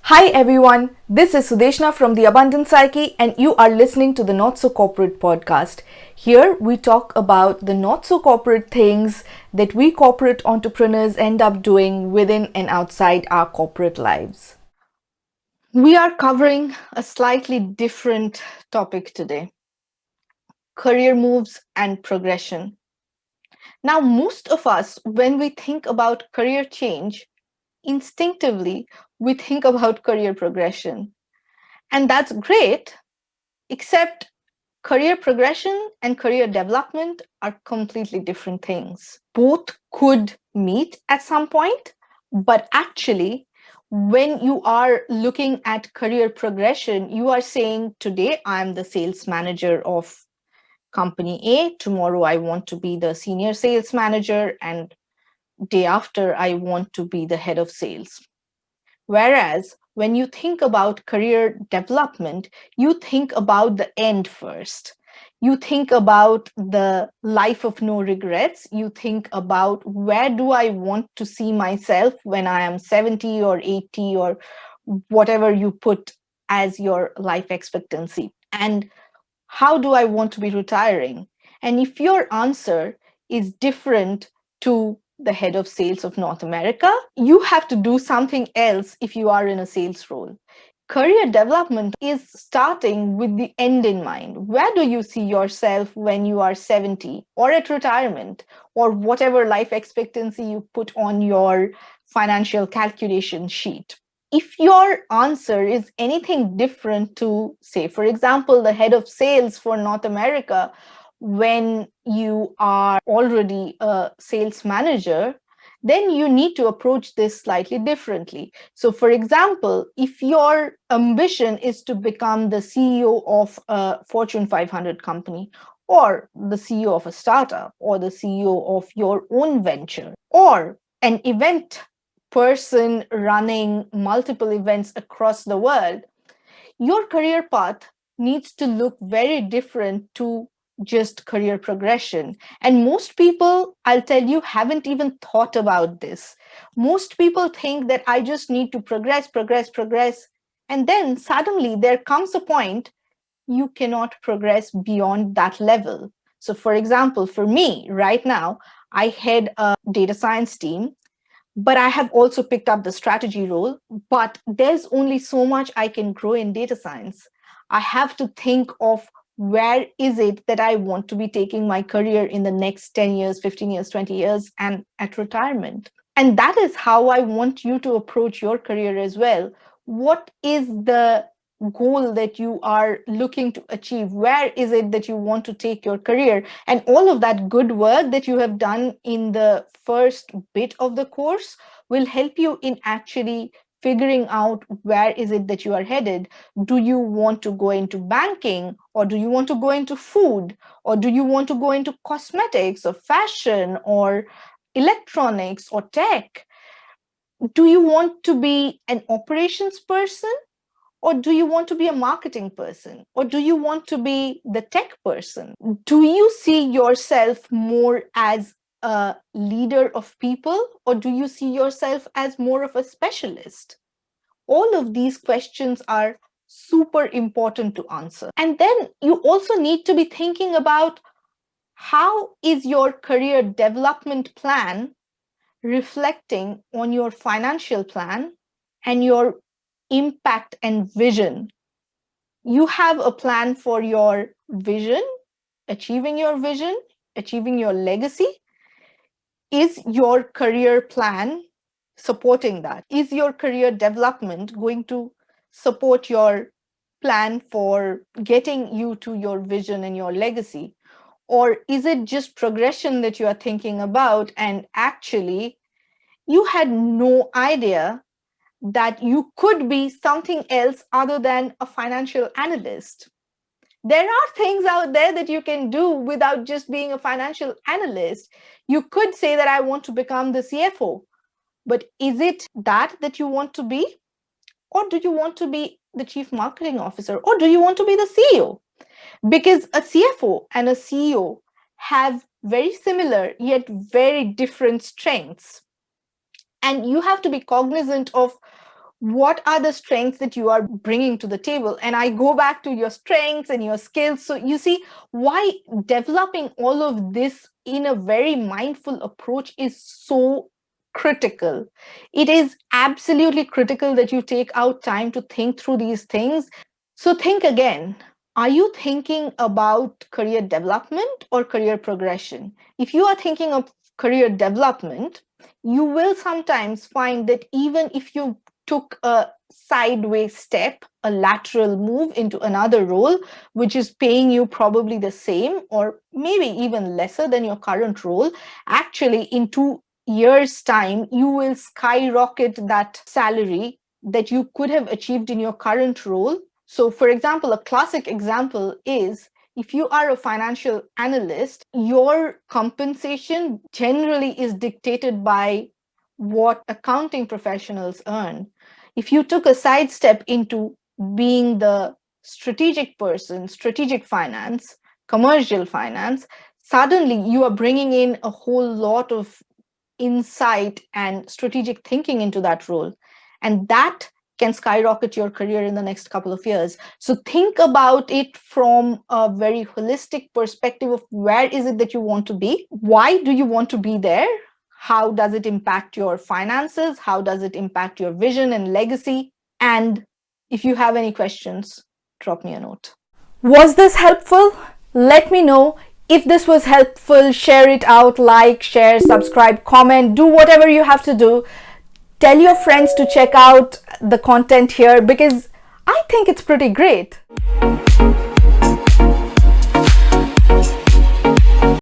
Hi everyone, this is Sudeshna from the Abundant Psyche, and you are listening to the Not So Corporate podcast. Here we talk about the not so corporate things that we corporate entrepreneurs end up doing within and outside our corporate lives. We are covering a slightly different topic today: career moves and progression. Now, most of us, when we think about career change, instinctively we think about career progression. And that's great, except career progression and career development are completely different things. Both could meet at some point, but actually, when you are looking at career progression, you are saying, today I'm the sales manager of company A, tomorrow I want to be the senior sales manager, and day after I want to be the head of sales. Whereas when you think about career development, you think about the end first. You think about the life of no regrets. You think about, where do I want to see myself when I am 70 or 80 or whatever you put as your life expectancy. And how do I want to be retiring? And if your answer is different to the head of sales of North America, you have to do something else if you are in a sales role. Career development is starting with the end in mind. Where do you see yourself when you are 70 or at retirement or whatever life expectancy you put on your financial calculation sheet? If your answer is anything different to, say, for example, the head of sales for North America, when you are already a sales manager, then you need to approach this slightly differently. So, for example, if your ambition is to become the CEO of a Fortune 500 company, or the CEO of a startup, or the CEO of your own venture, or an event person running multiple events across the world, your career path needs to look very different to just career progression. And most people, I'll tell you, haven't even thought about this. Most people think that I just need to progress, progress, progress. And then suddenly there comes a point you cannot progress beyond that level. So, for example, for me right now, I head a data science team, but I have also picked up the strategy role. But there's only so much I can grow in data science. I have to think of, where is it that I want to be taking my career in the next 10 years, 15 years, 20 years, and at retirement. And that is how I want you to approach your career as well. What is the goal that you are looking to achieve? Where is it that you want to take your career? And all of that good work that you have done in the first bit of the course will help you in actually figuring out, where is it that you are headed. Do you want to go into banking, or do you want to go into food, or do you want to go into cosmetics or fashion or electronics or tech? Do you want to be an operations person, or do you want to be a marketing person? Or do you want to be the tech person? Do you see yourself more as a leader of people, or do you see yourself as more of a specialist? All of these questions are super important to answer. And then you also need to be thinking about, how is your career development plan reflecting on your financial plan and your impact and vision. You have a plan for your vision, achieving your legacy. Is your career plan supporting that? Is your career development going to support your plan for getting you to your vision and your legacy? Or is it just progression that you are thinking about, and actually you had no idea that you could be something else other than a financial analyst? There are things out there that you can do without just being a financial analyst. You could say that I want to become the CFO, but is it that you want to be? Or do you want to be the chief marketing officer? Or do you want to be the CEO? Because a CFO and a CEO have very similar yet very different strengths. And you have to be cognizant of what are the strengths that you are bringing to the table? And I go back to your strengths and your skills. So you see why developing all of this in a very mindful approach is so critical. It is absolutely critical that you take out time to think through these things. So think again. Are you thinking about career development or career progression? If you are thinking of career development, you will sometimes find that even if you took a sideways step, a lateral move into another role, which is paying you probably the same or maybe even lesser than your current role, actually in 2 years' time, you will skyrocket that salary that you could have achieved in your current role. So, for example, a classic example is if you are a financial analyst, your compensation generally is dictated by what accounting professionals earn. If you took a sidestep into being the strategic person, strategic finance, commercial finance, suddenly you are bringing in a whole lot of insight and strategic thinking into that role. And that can skyrocket your career in the next couple of years. So think about it from a very holistic perspective of where is it that you want to be? Why do you want to be there? How does it impact your finances? How does it impact your vision and legacy? And if you have any questions, drop me a note. Was this helpful? Let me know. If this was helpful, share it out, like, share, subscribe, comment, do whatever you have to do. Tell your friends to check out the content here because I think it's pretty great.